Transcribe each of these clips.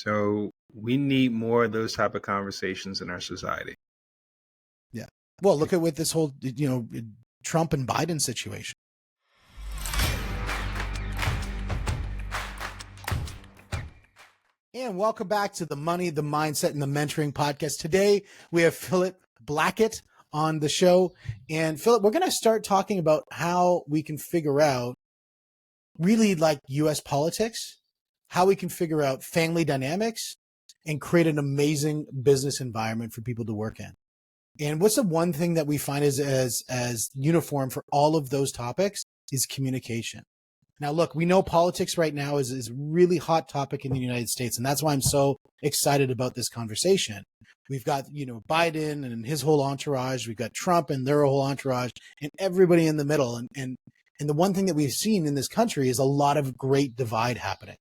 So we need more of those type of conversations in our society. Yeah. Well, look at with this whole, Trump and Biden situation. And welcome back to the Money, the Mindset, and the Mentoring podcast. Today, we have Philip Blackett on the show. And Philip, we're going to start talking about how we can figure out really like U.S. politics, how we can figure out family dynamics, and create an amazing business environment for people to work in. And what's the one thing that we find is as uniform for all of those topics is communication. Now, look, we know politics right now is a really hot topic in the United States, and that's why I'm so excited about this conversation. We've got, Biden and his whole entourage. We've got Trump and their whole entourage, and everybody in the middle. And the one thing that we've seen in this country is a lot of great divide happening.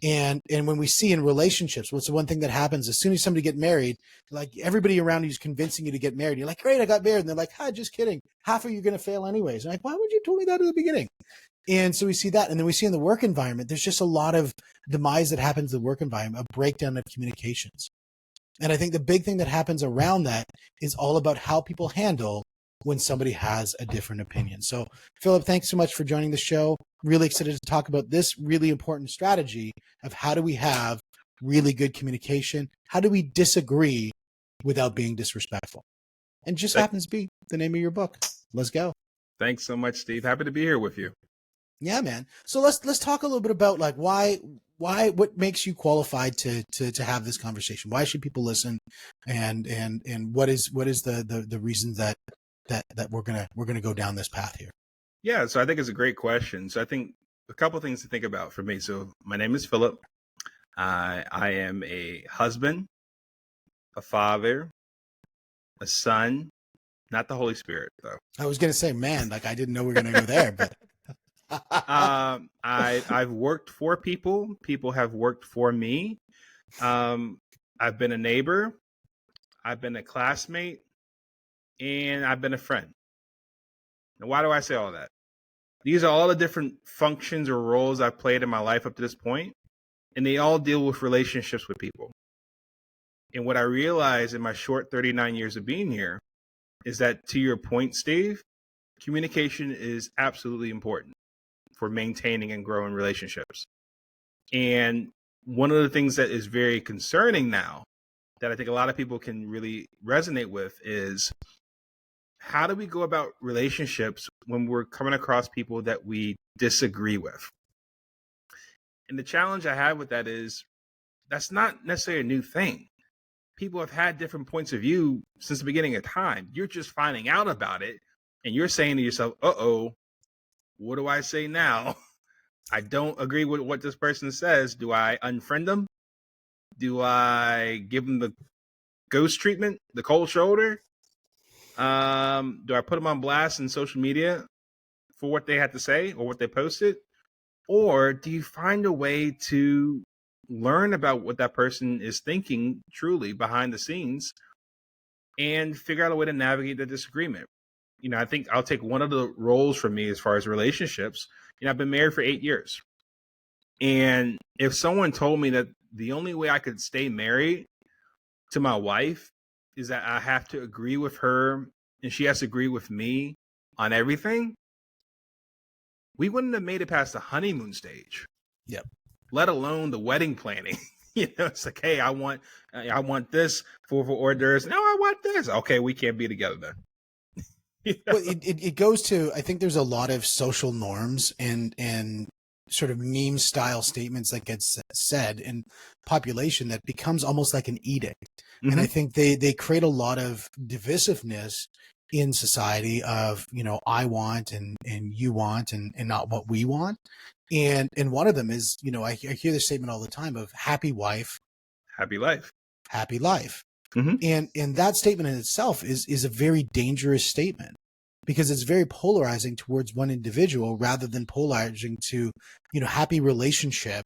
And when we see in relationships, what's the one thing that happens as soon as somebody get married, like everybody around you is convincing you to get married. You're like, great, I got married. And they're like, just kidding. Half of you are going to fail anyways. And I'm like, why would you tell me that at the beginning? And so we see that. And then we see in the work environment, there's just a lot of demise that happens in the work environment, a breakdown of communications. And I think the big thing that happens around that is all about how people handle when somebody has a different opinion. So Philip, thanks so much for joining the show. Really excited to talk about this really important strategy of how do we have really good communication? How do we disagree without being disrespectful? And just happens to be the name of your book. Let's go. Thanks so much, Steve. Happy to be here with you. Yeah, man. So let's talk a little bit about like what makes you qualified to have this conversation? Why should people listen? And what is the reason that we're gonna go down this path here? Yeah, so I think it's a great question. So I think a couple of things to think about for me. So my name is Philip. I am a husband, a father, a son, not the Holy Spirit though. I was gonna say, man, like I didn't know we were gonna go there, but I've worked for people. People have worked for me. I've been a neighbor. I've been a classmate. And I've been a friend. Now, why do I say all that? These are all the different functions or roles I've played in my life up to this point, and they all deal with relationships with people. And what I realized in my short 39 years of being here is that, to your point, Steve, communication is absolutely important for maintaining and growing relationships. And one of the things that is very concerning now that I think a lot of people can really resonate with is, how do we go about relationships when we're coming across people that we disagree with? And the challenge I have with that is that's not necessarily a new thing. People have had different points of view since the beginning of time. You're just finding out about it and you're saying to yourself, what do I say now? I don't agree with what this person says. Do I unfriend them? Do I give them the ghost treatment, the cold shoulder? Do I put them on blast in social media for what they had to say or what they posted? Or do you find a way to learn about what that person is thinking truly behind the scenes and figure out a way to navigate the disagreement? I think I'll take one of the roles for me as far as relationships. I've been married for 8 years. And if someone told me that the only way I could stay married to my wife is that I have to agree with her and she has to agree with me on everything, we wouldn't have made it past the honeymoon stage. Yep. Let alone the wedding planning. It's like, hey, I want this for hors d'oeuvres. No, I want this. Okay, we can't be together then. Well, it goes to, I think there's a lot of social norms and sort of meme style statements that get said in population that becomes almost like an edict. Mm-hmm. And I think they create a lot of divisiveness in society of, I want and you want and not what we want. And one of them is, I hear this statement all the time of happy wife, happy life, happy life. Mm-hmm. And that statement in itself is a very dangerous statement because it's very polarizing towards one individual rather than polarizing to, happy relationship,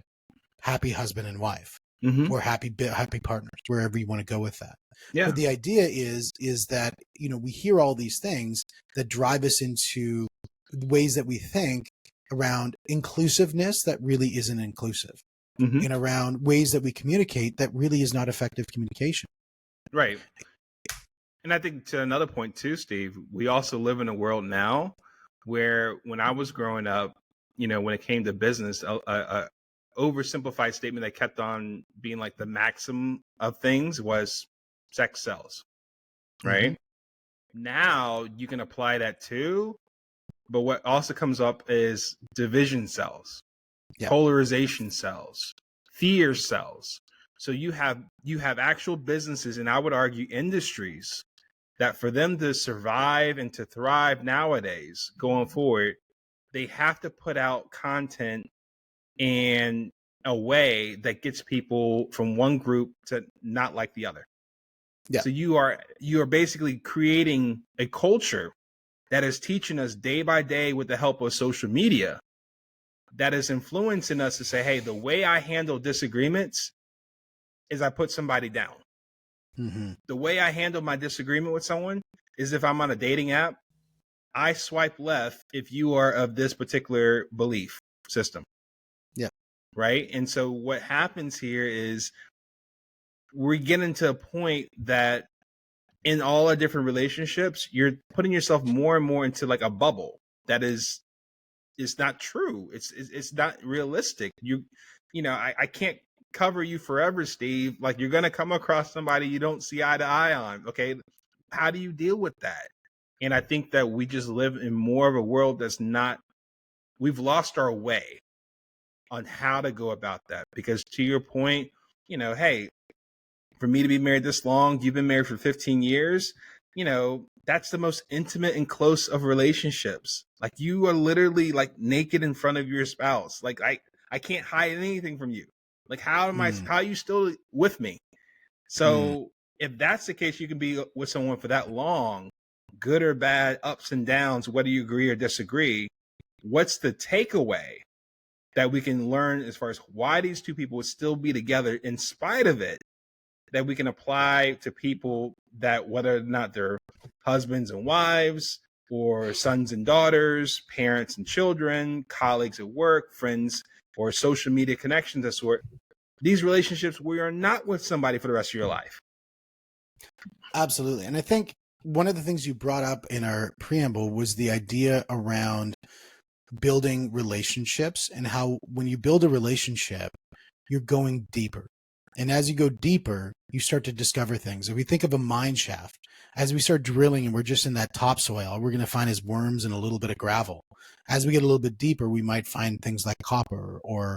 happy husband and wife, mm-hmm. or happy partners, wherever you want to go with that. Yeah. But the idea is that, we hear all these things that drive us into ways that we think around inclusiveness that really isn't inclusive. Mm-hmm. and around ways that we communicate that really is not effective communication. Right. And I think to another point too, Steve, we also live in a world now where when I was growing up, when it came to business, a oversimplified statement that kept on being like the maxim of things was sex sells, right? Mm-hmm. Now you can apply that too, but what also comes up is division sells, Yeah. polarization sells, fear sells. So you have actual businesses, and I would argue industries, that for them to survive and to thrive nowadays going forward, they have to put out content in a way that gets people from one group to not like the other. Yeah. So you are basically creating a culture that is teaching us day by day with the help of social media, that is influencing us to say, hey, the way I handle disagreements is I put somebody down. Mm-hmm. The way I handle my disagreement with someone is, if I'm on a dating app, I swipe left if you are of this particular belief system. Yeah. Right. And so what happens here is we're getting to a point that in all our different relationships, you're putting yourself more and more into like a bubble that is not true. It's not realistic. I can't cover you forever, Steve. Like, you're gonna come across somebody you don't see eye to eye on. Okay. How do you deal with that? And I think that we just live in more of a world that's not, we've lost our way on how to go about that. Because to your point, hey, for me to be married this long, you've been married for 15 years, that's the most intimate and close of relationships. Like, you are literally like naked in front of your spouse. Like, I can't hide anything from you. Like, how are you still with me? So if that's the case, you can be with someone for that long, good or bad, ups and downs, whether you agree or disagree. What's the takeaway that we can learn as far as why these two people would still be together in spite of it, that we can apply to people, that whether or not they're husbands and wives, or sons and daughters, parents and children, colleagues at work, friends, or social media connections of sort, these relationships where you're not with somebody for the rest of your life. Absolutely. And I think one of the things you brought up in our preamble was the idea around building relationships, and how when you build a relationship, you're going deeper. And as you go deeper, you start to discover things. If we think of a mine shaft, as we start drilling and we're just in that topsoil, all we're going to find is worms and a little bit of gravel. As we get a little bit deeper, we might find things like copper or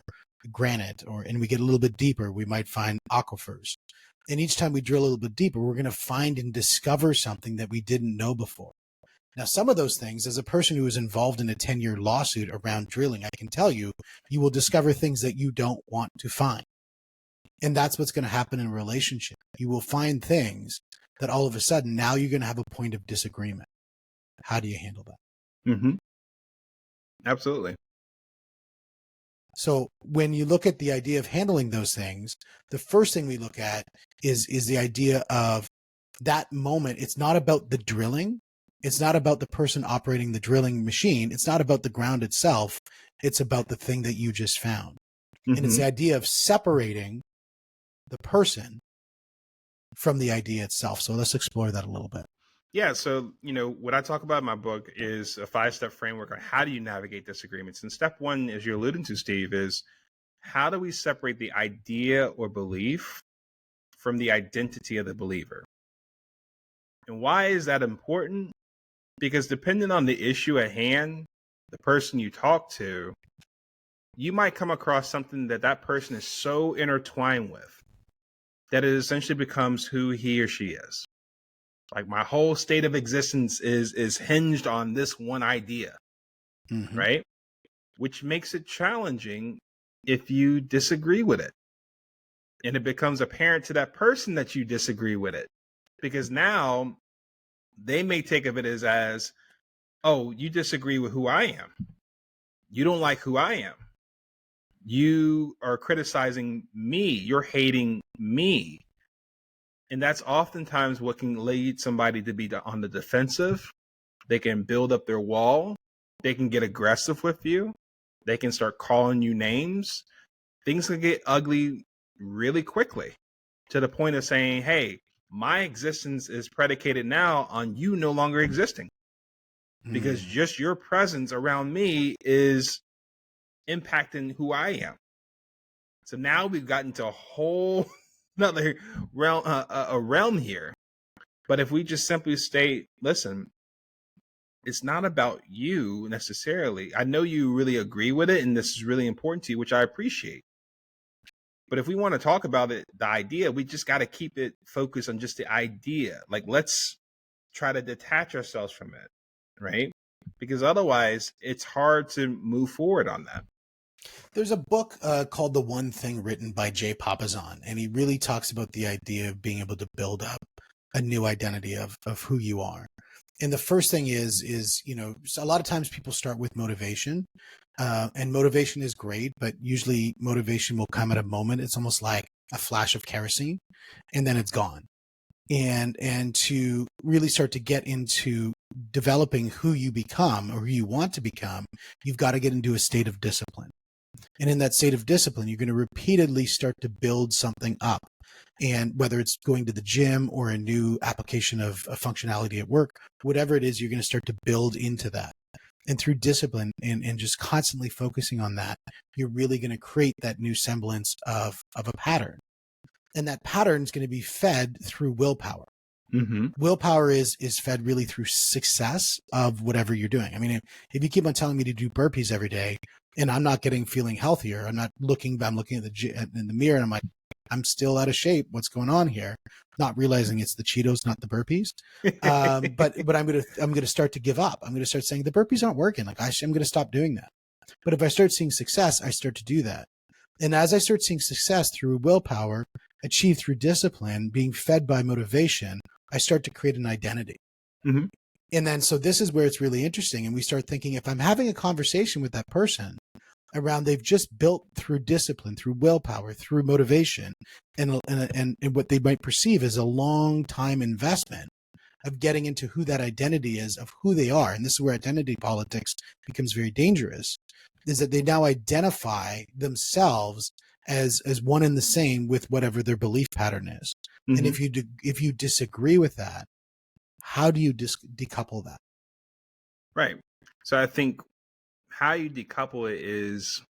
granite, and we get a little bit deeper, we might find aquifers. And each time we drill a little bit deeper, we're going to find and discover something that we didn't know before. Now, some of those things, as a person who is involved in a 10-year lawsuit around drilling, I can tell you, you will discover things that you don't want to find. And that's what's going to happen in a relationship. You will find things that all of a sudden, now you're going to have a point of disagreement. How do you handle that? Mm-hmm. Absolutely. So when you look at the idea of handling those things, the first thing we look at is the idea of that moment. It's not about the drilling. It's not about the person operating the drilling machine. It's not about the ground itself. It's about the thing that you just found. Mm-hmm. And it's the idea of separating the person from the idea itself. So let's explore that a little bit. Yeah. So, what I talk about in my book is a 5-step framework on how do you navigate disagreements. And step one, as you're alluding to, Steve, is how do we separate the idea or belief from the identity of the believer? And why is that important? Because depending on the issue at hand, the person you talk to, you might come across something that person is so intertwined with that it essentially becomes who he or she is. Like, my whole state of existence is hinged on this one idea, right? Which makes it challenging if you disagree with it. And it becomes apparent to that person that you disagree with it, because now they may take of it as, oh, you disagree with who I am. You don't like who I am. You are criticizing me. You're hating me. And that's oftentimes what can lead somebody to be on the defensive. They can build up their wall. They can get aggressive with you. They can start calling you names, things can get ugly really quickly, to the point of saying, hey, my existence is predicated now on you no longer existing, because Mm. just your presence around me is impacting who I am. So now we've gotten to a whole another realm, a realm here. But if we just simply state, listen, it's not about you necessarily. I know you really agree with it, and this is really important to you, which I appreciate. But if we want to talk about it, the idea, we just got to keep it focused on just the idea. Like, let's try to detach ourselves from it, right? Because otherwise, it's hard to move forward on that. There's a book called The One Thing, written by Jay Papasan, and he really talks about the idea of being able to build up a new identity of who you are. And the first thing is, so a lot of times people start with motivation, and motivation is great, but usually motivation will come at a moment. It's almost like a flash of kerosene, and then it's gone. And to really start to get into developing who you become or who you want to become, you've got to get into a state of discipline. And in that state of discipline, you're going to repeatedly start to build something up. And whether it's going to the gym or a new application of a functionality at work, whatever it is, you're going to start to build into that. And through discipline and just constantly focusing on that, you're really going to create that new semblance of a pattern. And that pattern is going to be fed through willpower. Mm-hmm. Willpower is fed really through success of whatever you're doing. I mean, if you keep on telling me to do burpees every day and I'm not feeling healthier, I'm looking at in the mirror and I'm like, I'm still out of shape. What's going on here? Not realizing it's the Cheetos, not the burpees. But I'm gonna start to give up. I'm gonna start saying the burpees aren't working. Like I'm gonna stop doing that. But if I start seeing success, I start to do that. And as I start seeing success through willpower, achieved through discipline, being fed by motivation, I start to create an identity. Mm-hmm. And then, so this is where it's really interesting. And we start thinking, if I'm having a conversation with that person around, they've just built through discipline, through willpower, through motivation, and what they might perceive as a long time investment of getting into who that identity is, of who they are. And this is where identity politics becomes very dangerous, is that they now identify themselves as one and the same with whatever their belief pattern is. Mm-hmm. And if you disagree with that, how do you decouple that? Right. So I think how you decouple it is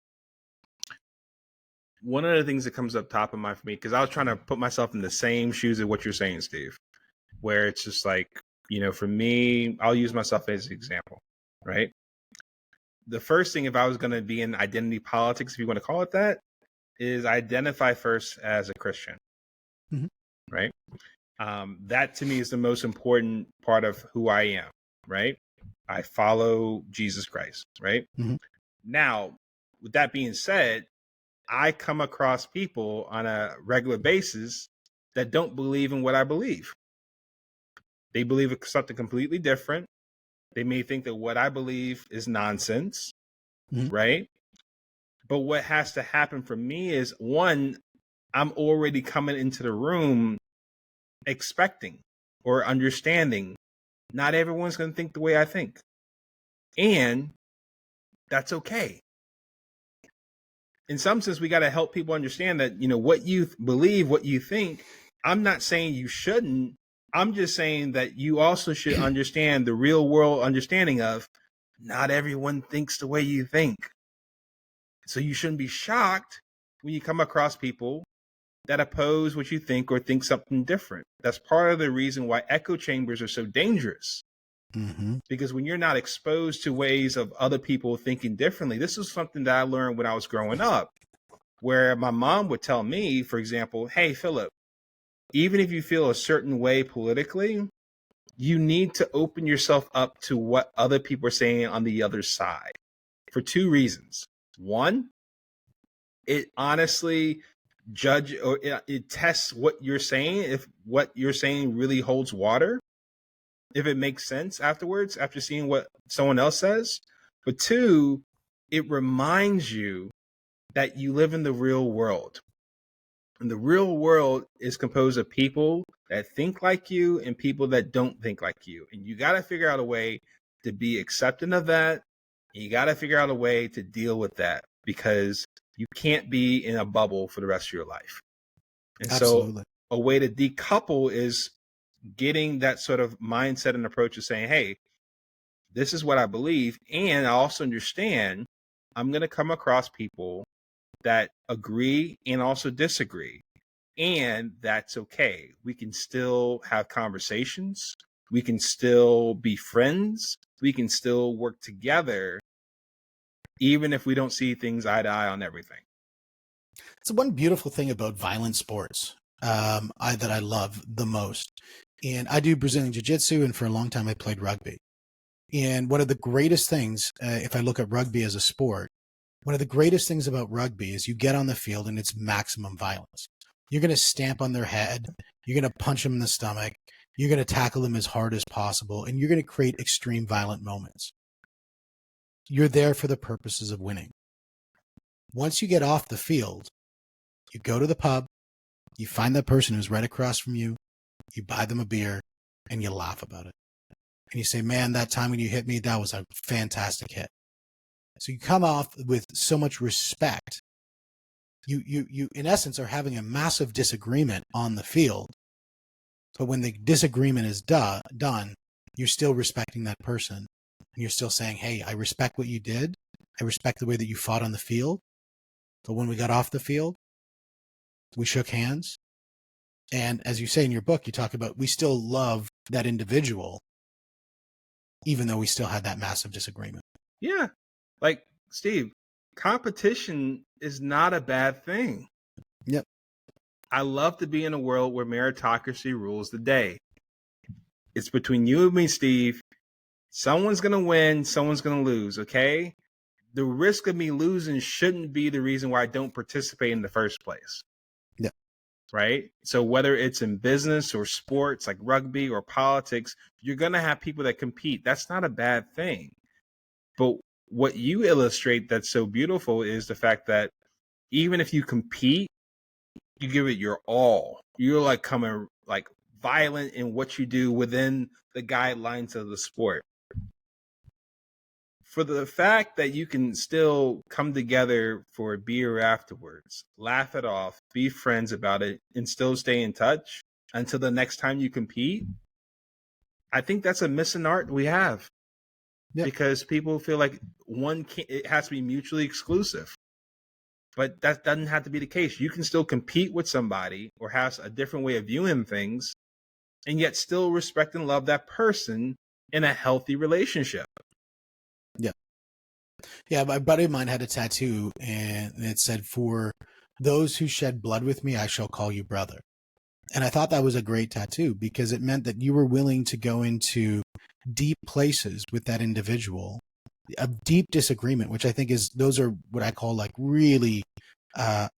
one of the things that comes up top of mind for me, because I was trying to put myself in the same shoes of what you're saying, Steve, where it's just like, for me, I'll use myself as an example, right? The first thing, if I was going to be in identity politics, if you want to call it that, is identify first as a Christian, Mhm. right? That to me is the most important part of who I am, right? I follow Jesus Christ, right? Mhm. Now, with that being said, I come across people on a regular basis that don't believe in what I believe. They believe it's something completely different. They may think that what I believe is nonsense, Mhm. right? But what has to happen for me is, one, I'm already coming into the room expecting or understanding not everyone's going to think the way I think. And that's okay. In some sense, we got to help people understand that, what you believe, what you think, I'm not saying you shouldn't. I'm just saying that you also should understand the real world understanding of not everyone thinks the way you think. So you shouldn't be shocked when you come across people that oppose what you think or think something different. That's part of the reason why echo chambers are so dangerous. Mm-hmm. Because when you're not exposed to ways of other people thinking differently, this is something that I learned when I was growing up, where my mom would tell me, for example, hey, Philip, even if you feel a certain way politically, you need to open yourself up to what other people are saying on the other side for two reasons. One, it honestly it tests what you're saying, if what you're saying really holds water, if it makes sense afterwards, after seeing what someone else says. But two, it reminds you that you live in the real world. And the real world is composed of people that think like you and people that don't think like you. And you got to figure out a way to be accepting of that. And you got to figure out a way to deal with that, because you can't be in a bubble for the rest of your life. And Absolutely. so a way to decouple is getting that sort of mindset and approach of saying, hey, this is what I believe. And I also understand I'm going to come across people that agree and also disagree. And that's okay. We can still have conversations. We can still be friends. We can still work together, even if we don't see things eye to eye on everything. It's one beautiful thing about violent sports that I love the most. And I do Brazilian Jiu-Jitsu, and for a long time I played rugby. And one of the greatest things, if I look at rugby as a sport, one of the greatest things about rugby is you get on the field and it's maximum violence. You're going to stamp on their head. You're going to punch them in the stomach. You're going to tackle them as hard as possible. And you're going to create extreme violent moments. You're there for the purposes of winning. Once you get off the field, you go to the pub, you find that person who's right across from you, you buy them a beer, and you laugh about it. And you say, man, that time when you hit me, that was a fantastic hit. So you come off with so much respect. You in essence are having a massive disagreement on the field, but when the disagreement is done, you're still respecting that person, and you're still saying, hey, I respect what you did. I respect the way that you fought on the field. But when we got off the field, we shook hands. And as you say in your book, you talk about we still love that individual, even though we still had that massive disagreement. Yeah. Like, Steve, competition is not a bad thing. Yep. I love to be in a world where meritocracy rules the day. It's between you and me, Steve. Someone's going to win, someone's going to lose, okay? The risk of me losing shouldn't be the reason why I don't participate in the first place. Yep. Right? So whether it's in business or sports like rugby or politics, you're going to have people that compete. That's not a bad thing. But what you illustrate that's so beautiful is the fact that even if you compete, you give it your all. You're like coming like violent in what you do within the guidelines of the sport. For the fact that you can still come together for a beer afterwards, laugh it off, be friends about it, and still stay in touch until the next time you compete, I think that's a missing art we have. Yep. Because people feel like it has to be mutually exclusive. But that doesn't have to be the case. You can still compete with somebody or have a different way of viewing things and yet still respect and love that person in a healthy relationship. Yeah. Yeah, my buddy of mine had a tattoo and it said, for those who shed blood with me, I shall call you brother. And I thought that was a great tattoo because it meant that you were willing to go into deep places with that individual, a deep disagreement, which I think those are what I call like really,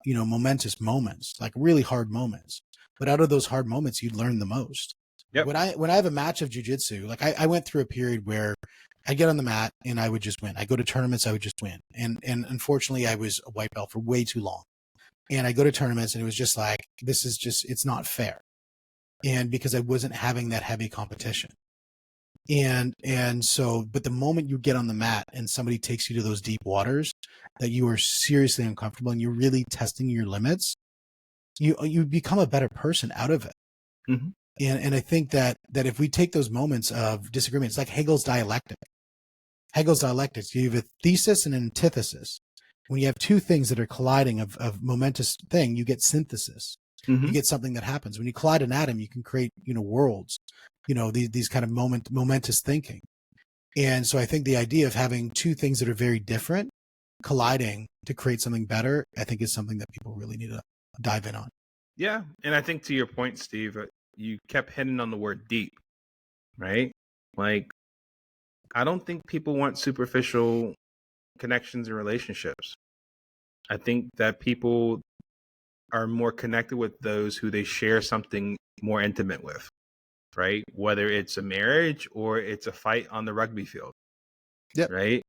momentous moments, like really hard moments. But out of those hard moments, you learn the most. Yep. When I have a match of jiu-jitsu, like I went through a period where I get on the mat and I would just win. I go to tournaments, I would just win. And unfortunately, I was a white belt for way too long. And I go to tournaments and it was just like, it's not fair. And because I wasn't having that heavy competition. And so, but the moment you get on the mat and somebody takes you to those deep waters that you are seriously uncomfortable and you're really testing your limits, you become a better person out of it. Mm-hmm. And I think that if we take those moments of disagreement, it's like Hegel's dialectic. You have a thesis and an antithesis. When you have two things that are colliding of momentous thing, you get synthesis. Mm-hmm. You get something that happens. When you collide an atom, you can create, worlds, these kind of momentous thinking. And so I think the idea of having two things that are very different colliding to create something better, I think is something that people really need to dive in on. Yeah. And I think to your point, Steve, you kept hitting on the word deep, right? Like, I don't think people want superficial connections and relationships. I think that people are more connected with those who they share something more intimate with, right? Whether it's a marriage or it's a fight on the rugby field. Yep. Right.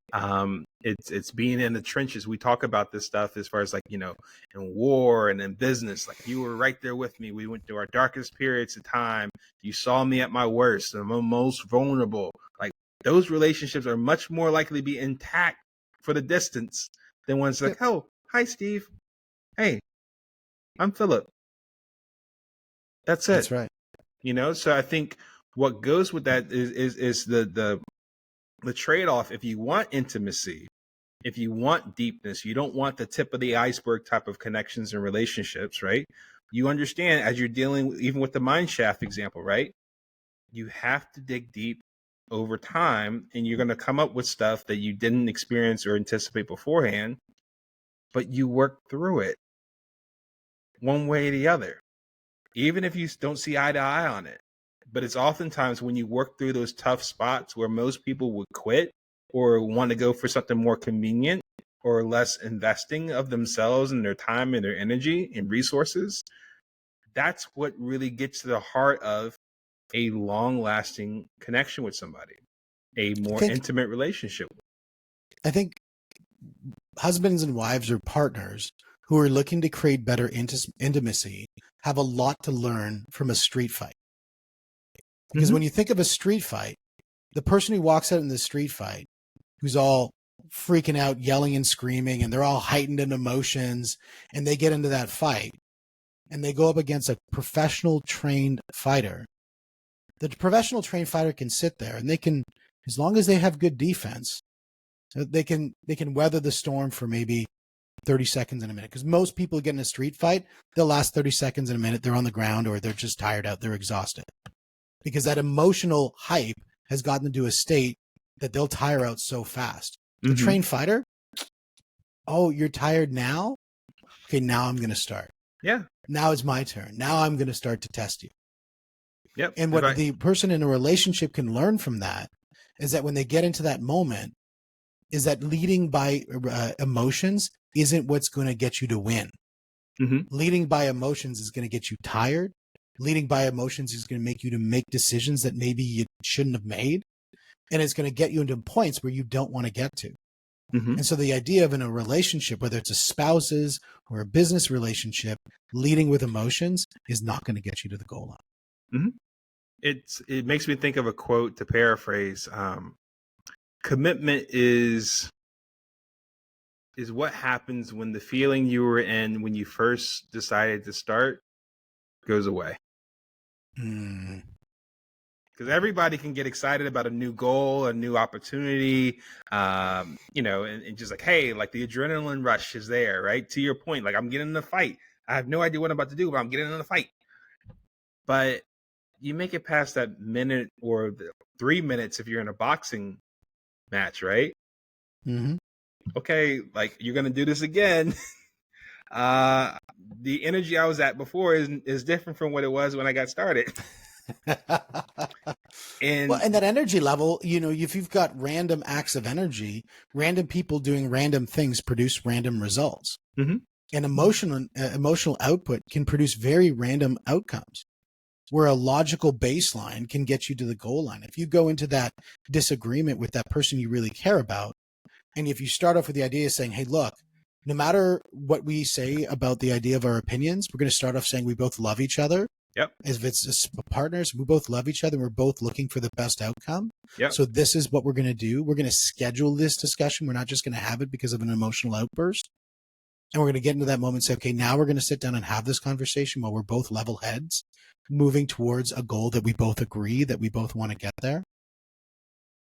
It's being in the trenches. We talk about this stuff as far as like, in war and in business, like you were right there with me. We went through our darkest periods of time. You saw me at my worst, I'm most vulnerable. Like those relationships are much more likely to be intact for the distance than ones like, oh, Hi, Steve. Hey, I'm Philip. That's it. That's right. So I think what goes with that is the trade-off. If you want intimacy, if you want deepness, you don't want the tip of the iceberg type of connections and relationships, right? You understand as you're dealing even with the mine shaft example, right? You have to dig deep over time, and you're going to come up with stuff that you didn't experience or anticipate beforehand, but you work through it one way or the other, even if you don't see eye to eye on it. But it's oftentimes when you work through those tough spots where most people would quit or want to go for something more convenient or less investing of themselves and their time and their energy and resources. That's what really gets to the heart of a long lasting connection with somebody, a I more think intimate relationship. I think husbands and wives or partners who are looking to create better intimacy have a lot to learn from a street fight. Because when you think of a street fight, the person who walks out in the street fight, who's all freaking out, yelling and screaming, and they're all heightened in emotions, and they get into that fight, and they go up against a professional trained fighter. The professional trained fighter can sit there, and they can, as long as they have good defense, they can weather the storm for maybe 30 seconds in a minute. Because most people get in a street fight, they'll last 30 seconds in a minute. They're on the ground or they're just tired out. They're exhausted. Because that emotional hype has gotten them to a state that they'll tire out so fast. The trained fighter, oh, you're tired now? Okay, now I'm going to start. Yeah. Now it's my turn. Now I'm going to start to test you. Yep. And what the person in a relationship can learn from that is that when they get into that moment, is that leading by emotions isn't what's going to get you to win. Leading by emotions is going to get you tired. Leading by emotions is going to make you to make decisions that maybe you shouldn't have made. And it's going to get you into points where you don't want to get to. And so the idea of in a relationship, whether it's a spouse's or a business relationship, leading with emotions is not going to get you to the goal line. It makes me think of a quote to paraphrase. Commitment is what happens when the feeling you were in when you first decided to start goes away. Because everybody can get excited about a new goal, a new opportunity, and just like, hey, like the adrenaline rush is there, right? To your point, like I'm getting in a fight. I have no idea what I'm about to do, but I'm getting in a fight. But you make it past that minute or 3 minutes if you're in a boxing match, right? Okay, like you're gonna do this again. The energy I was at before is different from what it was when I got started. And that energy level, if you've got random acts of energy, random people doing random things produce random results. And emotional output can produce very random outcomes, where a logical baseline can get you to the goal line. If you go into that disagreement with that person you really care about, and if you start off with the idea of saying, hey, look, no matter what we say about the idea of our opinions, we're going to start off saying we both love each other. Yep. If it's partners, we both love each other. We're both looking for the best outcome. Yep. So this is what we're going to do. We're going to schedule this discussion. We're not just going to have it because of an emotional outburst. And we're going to get into that moment and say, okay, now we're going to sit down and have this conversation while we're both level heads, moving towards a goal that we both agree that we both want to get there.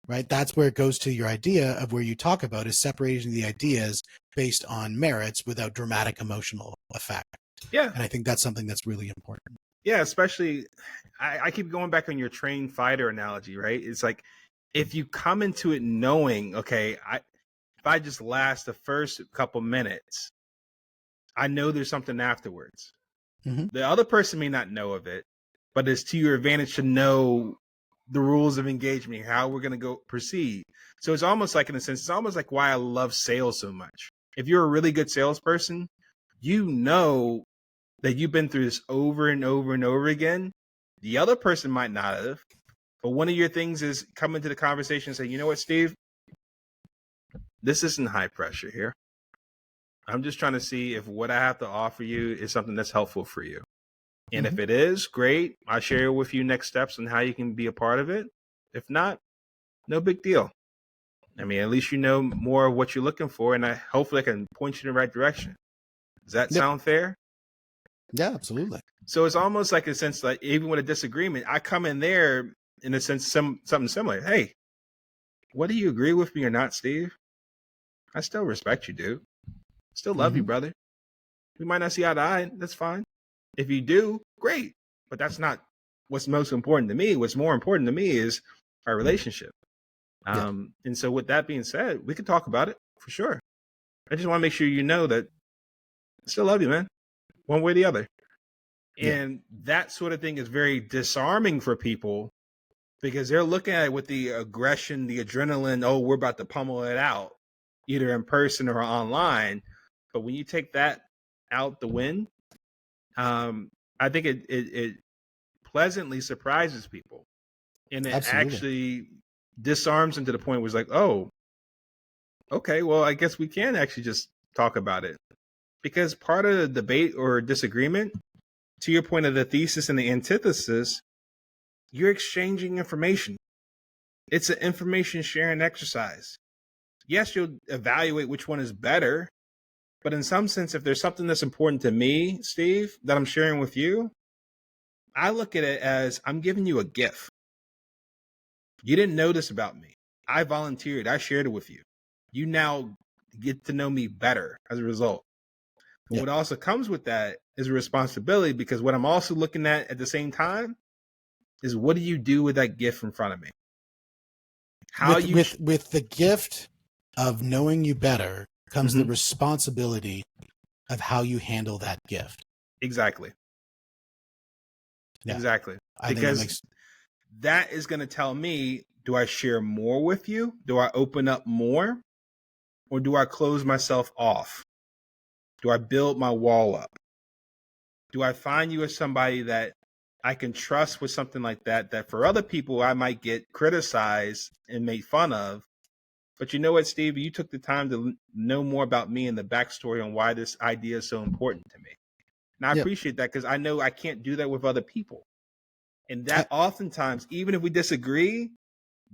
Right? That's where it goes to your idea of where you talk about is separating the ideas based on merits without dramatic emotional effect. Yeah. And I think that's something that's really important. Yeah, especially I keep going back on your trained fighter analogy, right? It's like if you come into it knowing, okay, if I just last the first couple minutes, I know there's something afterwards. The other person may not know of it, but it's to your advantage to know the rules of engagement, how we're going to go proceed. So it's almost like, in a sense, it's almost like why I love sales so much. If you're a really good salesperson, you know that you've been through this over and over and over again. The other person might not have, but one of your things is coming to the conversation and say, you know what, Steve, this isn't high pressure here. I'm just trying to see if what I have to offer you is something that's helpful for you. And if it is, great. I'll share with you next steps on how you can be a part of it. If not, no big deal. I mean, at least you know more of what you're looking for, and hopefully I can point you in the right direction. Does that Yep. sound fair? Yeah, absolutely. So it's almost like a sense like even with a disagreement, I come in there in a sense something similar. Hey, what do you agree with me or not, Steve? I still respect you, dude. Still love you, Mm-hmm. brother. We might not see eye to eye. That's fine. If you do, great. But that's not what's most important to me. What's more important to me is our relationship. Yeah. And so with that being said, we can talk about it for sure. I just want to make sure you know that I still love you, man. One way or the other. Yeah. And that sort of thing is very disarming for people because they're looking at it with the aggression, the adrenaline. Oh, we're about to pummel it out, either in person or online. But when you take that out the wind, I think it pleasantly surprises people, and it Absolutely. actually disarms them to the point where it's like, oh, okay, well, I guess we can actually just talk about it. Because part of the debate or disagreement, to your point of the thesis and the antithesis, you're exchanging information. It's an information sharing exercise. Yes, you'll evaluate which one is better, but in some sense, if there's something that's important to me, Steve, that I'm sharing with you, I look at it as I'm giving you a gift. You didn't know this about me. I volunteered. I shared it with you. You now get to know me better as a result. But Yeah. what also comes with that is a responsibility because what I'm also looking at the same time is what do you do with that gift in front of me? How With you with the gift of knowing you better comes the Mhm. responsibility of how you handle that gift. Exactly. Yeah. Exactly. I think that Because makes that is going to tell me, do I share more with you? Do I open up more? Or do I close myself off? Do I build my wall up? Do I find you as somebody that I can trust with something like that, that for other people I might get criticized and made fun of? But you know what, Steve? You took the time to know more about me and the backstory on why this idea is so important to me. And I Yep. appreciate that because I know I can't do that with other people. And I, that oftentimes, even if we disagree,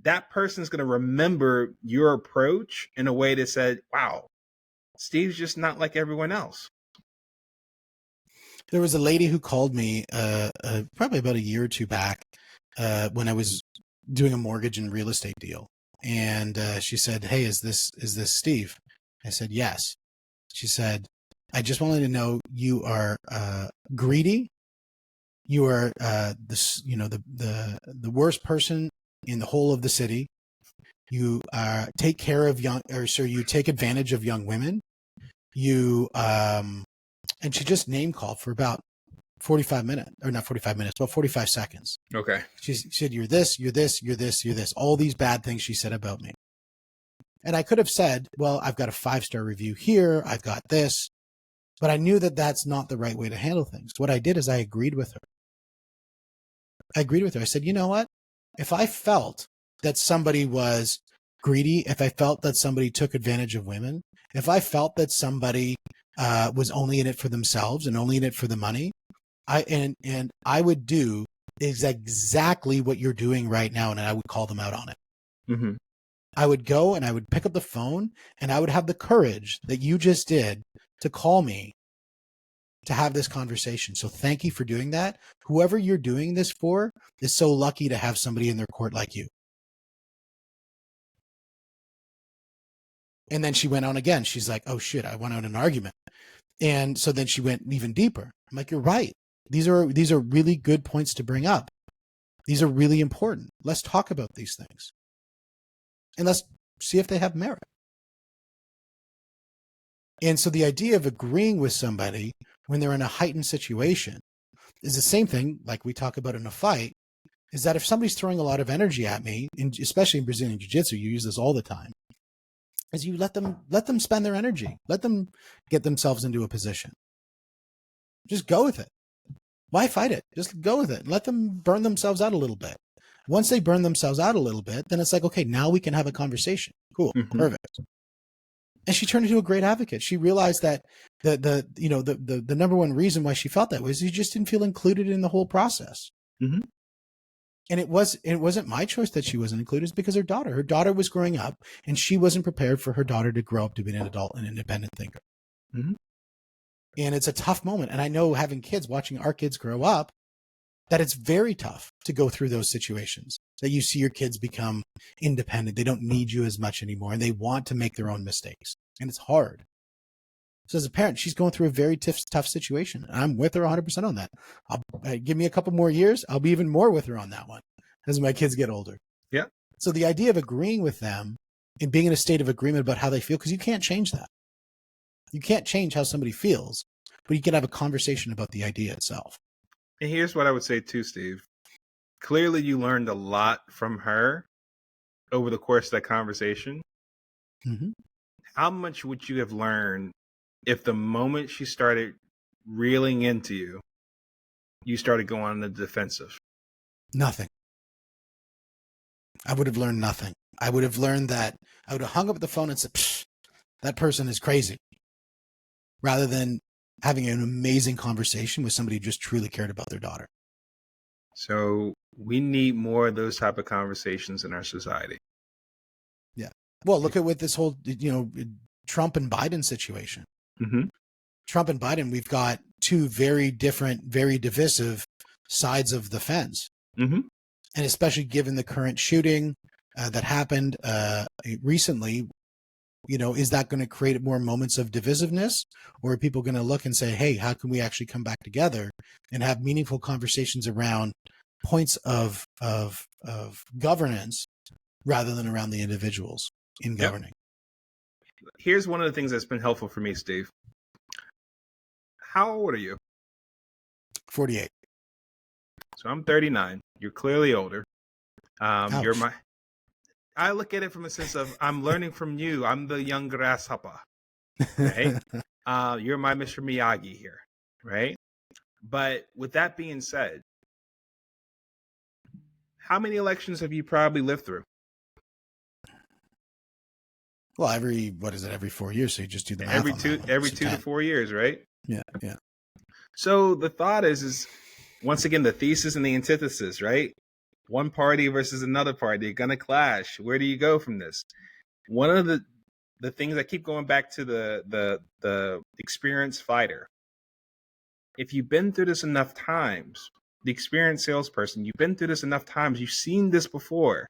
that person's going to remember your approach in a way that said, wow, Steve's just not like everyone else. there was a lady who called me probably about a year or two back when I was doing a mortgage and real estate deal, and she said, "Hey, is this Steve?" I said, "Yes." She said, "I just wanted to know you are greedy. You are the worst person in the whole of the city. You take care of you take advantage of young women. You and she just name called for about 45 minutes, or not 45 minutes, about 45 seconds. Okay. She said, you're this, you're this, you're this, you're this, all these bad things she said about me. And I could have said, well, I've got a 5-star review here. I've got this, but I knew that that's not the right way to handle things. What I did is I agreed with her. I said, you know what? If I felt that somebody was greedy, if I felt that somebody took advantage of women, if I felt that somebody was only in it for themselves and only in it for the money, I would do is exactly what you're doing right now, and I would call them out on it. Mm-hmm. I would go and I would pick up the phone and I would have the courage that you just did to call me to have this conversation. So thank you for doing that. Whoever you're doing this for is so lucky to have somebody in their court like you. And then she went on again. She's like, oh shit, I went on an argument. And so then she went even deeper. I'm like, you're right. These are really good points to bring up. These are really important. Let's talk about these things. And let's see if they have merit. And so the idea of agreeing with somebody when they're in a heightened situation is the same thing like we talk about in a fight, is that if somebody's throwing a lot of energy at me, and especially in Brazilian Jiu-Jitsu, you use this all the time, is you let them spend their energy. Let them get themselves into a position. Just go with it. Why fight it? Just go with it. Let them burn themselves out a little bit. Once they burn themselves out a little bit, then it's like, okay, now we can have a conversation. Cool. Mm-hmm. Perfect. And she turned into a great advocate. She realized that the number one reason why she felt that was you just didn't feel included in the whole process. Mm-hmm. And it wasn't my choice that she wasn't included. It's because her daughter was growing up, and she wasn't prepared for her daughter to grow up to be an adult and independent thinker. Mm-hmm. And it's a tough moment. And I know, having kids, watching our kids grow up, that it's very tough to go through those situations, that you see your kids become independent. They don't need you as much anymore, and they want to make their own mistakes. And it's hard. So as a parent, she's going through a very tough situation. And I'm with her 100% on that. Give me a couple more years, I'll be even more with her on that one as my kids get older. Yeah. So the idea of agreeing with them and being in a state of agreement about how they feel, because you can't change that. You can't change how somebody feels, but you can have a conversation about the idea itself. And here's what I would say too, Steve. Clearly, you learned a lot from her over the course of that conversation. Mm-hmm. How much would you have learned if the moment she started reeling into you, you started going on the defensive? Nothing. I would have learned nothing. I would have learned that I would have hung up the phone and said, that person is crazy, rather than having an amazing conversation with somebody who just truly cared about their daughter. So we need more of those type of conversations in our society. Yeah. Well, look at with this whole, Trump and Biden situation. Mm-hmm. Trump and Biden, we've got two very different, very divisive sides of the fence. Mm-hmm. And especially given the current shooting that happened recently, is that going to create more moments of divisiveness, or are people going to look and say, hey, how can we actually come back together and have meaningful conversations around points of governance rather than around the individuals in governing? Here's one of the things that's been helpful for me, Steve. How old are you? 48. So I'm 39. You're clearly older. You're I look at it from a sense of I'm learning from you. I'm the young grasshopper, right? You're my Mr. Miyagi here, right? But with that being said, how many elections have you probably lived through? Well, every 4 years? So you just do the math Every on two, that one. every So 2 to 10. 4 years, right? Yeah. So the thought is once again the thesis and the antithesis, right? One party versus another party, they're gonna clash. Where do you go from this? One of the things I keep going back to the experienced fighter. If you've been through this enough times, the experienced salesperson, you've been through this enough times, you've seen this before.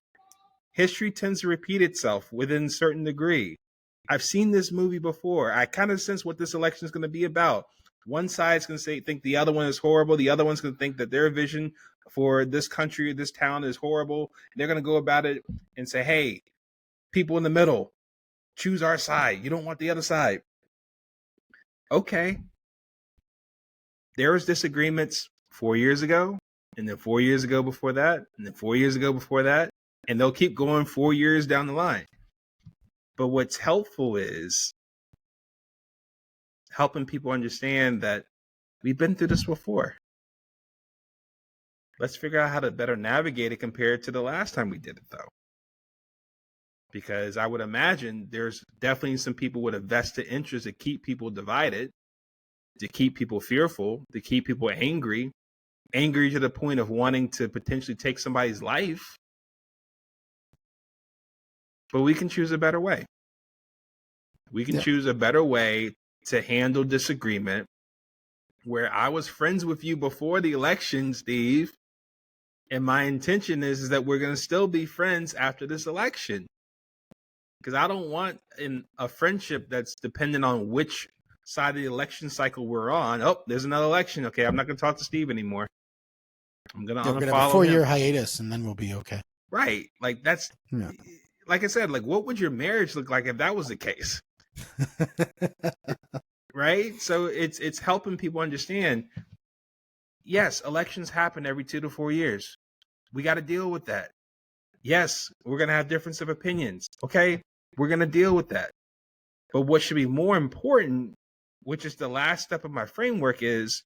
History tends to repeat itself within a certain degree. I've seen this movie before. I kind of sense what this election is going to be about. One side's going to think the other one is horrible. The other one's going to think that their vision for this country or this town is horrible. They're going to go about it and say, hey, people in the middle, choose our side. You don't want the other side. Okay. There was disagreements 4 years ago, and then 4 years ago before that, and then 4 years ago before that, and they'll keep going 4 years down the line. But what's helpful is helping people understand that we've been through this before. Let's figure out how to better navigate it compared to the last time we did it, though. Because I would imagine there's definitely some people with a vested interest to keep people divided, to keep people fearful, to keep people angry to the point of wanting to potentially take somebody's life. But we can choose a better way. We can choose a better way to handle disagreement, where I was friends with you before the election, Steve, and my intention is that we're going to still be friends after this election. Because I don't want a friendship that's dependent on which side of the election cycle we're on. Oh, there's another election. Okay, I'm not going to talk to Steve anymore. I'm going to We're unfollow gonna have a 4-year him. hiatus, and then we'll be okay. Right. Like that's, like I said, like what would your marriage look like if that was the case? Right. So it's helping people understand. Yes, elections happen every 2 to 4 years. We got to deal with that. Yes, we're going to have difference of opinions. Okay, we're going to deal with that. But what should be more important, which is the last step of my framework, is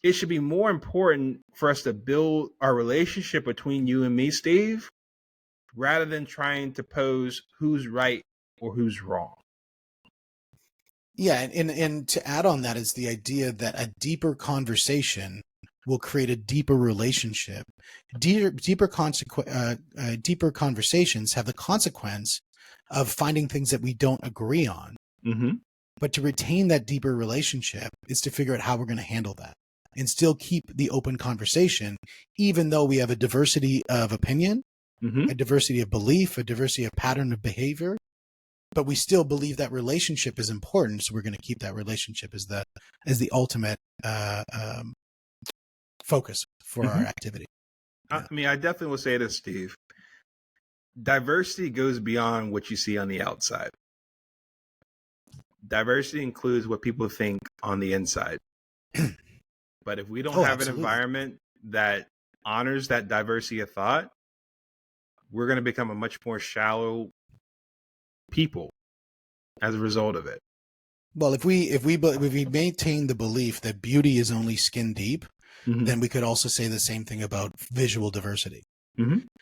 it should be more important for us to build our relationship between you and me, Steve, rather than trying to pose who's right or who's wrong. Yeah, and to add on that is the idea that a deeper conversation will create a deeper relationship. Deeper conversations have the consequence of finding things that we don't agree on. Mm-hmm. But to retain that deeper relationship is to figure out how we're going to handle that and still keep the open conversation, even though we have a diversity of opinion, Mm-hmm. a diversity of belief, a diversity of pattern of behavior. But we still believe that relationship is important, so we're going to keep that relationship as the ultimate focus for our activity. I mean, I definitely will say this, Steve. Diversity goes beyond what you see on the outside. Diversity includes what people think on the inside. But if we don't have an environment that honors that diversity of thought, we're going to become a much more shallow people as a result of it. Well, if we maintain the belief that beauty is only skin deep, then we could also say the same thing about visual diversity.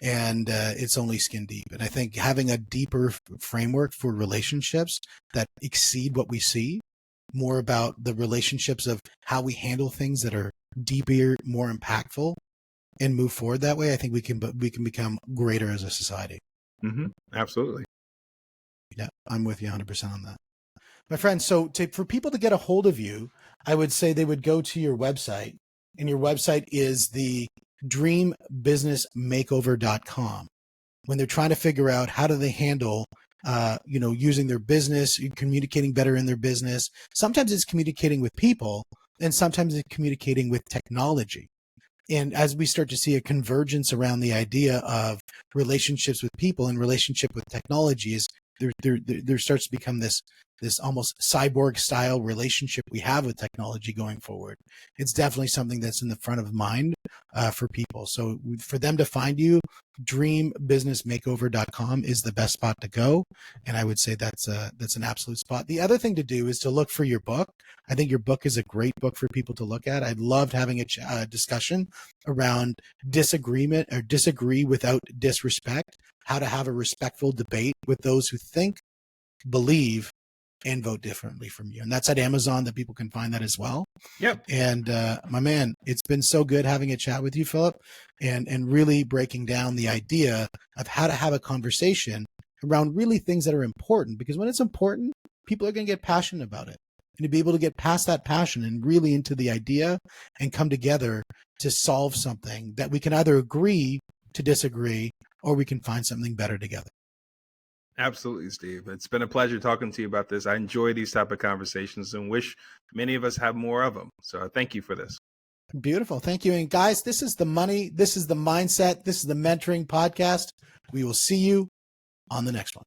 And it's only skin deep. And I think having a deeper framework for relationships that exceed what we see, more about the relationships of how we handle things that are deeper, more impactful, and move forward that way, I think we can become greater as a society. Absolutely. Yeah, I'm with you 100% on that. My friend, so for people to get a hold of you, I would say they would go to your website, and your website is the dreambusinessmakeover.com. When they're trying to figure out how do they handle, using their business, communicating better in their business. Sometimes it's communicating with people, and sometimes it's communicating with technology. And as we start to see a convergence around the idea of relationships with people and relationship with technologies, there starts to become this almost cyborg style relationship we have with technology going forward. It's definitely something that's in the front of mind for people. So for them to find you, dreambusinessmakeover.com is the best spot to go. And I would say that's an absolute spot. The other thing to do is to look for your book. I think your book is a great book for people to look at. I loved having a discussion around disagreement or disagree without disrespect, how to have a respectful debate with those who think, believe, and vote differently from you. And that's at Amazon, that people can find that as well. Yep. And my man, it's been so good having a chat with you, Philip, and really breaking down the idea of how to have a conversation around really things that are important. Because when it's important, people are going to get passionate about it. And to be able to get past that passion and really into the idea and come together to solve something that we can either agree to disagree, or we can find something better together. Absolutely, Steve. It's been a pleasure talking to you about this. I enjoy these type of conversations and wish many of us have more of them. So thank you for this. Beautiful. Thank you. And guys, this is the money. This is the mindset. This is the mentoring podcast. We will see you on the next one.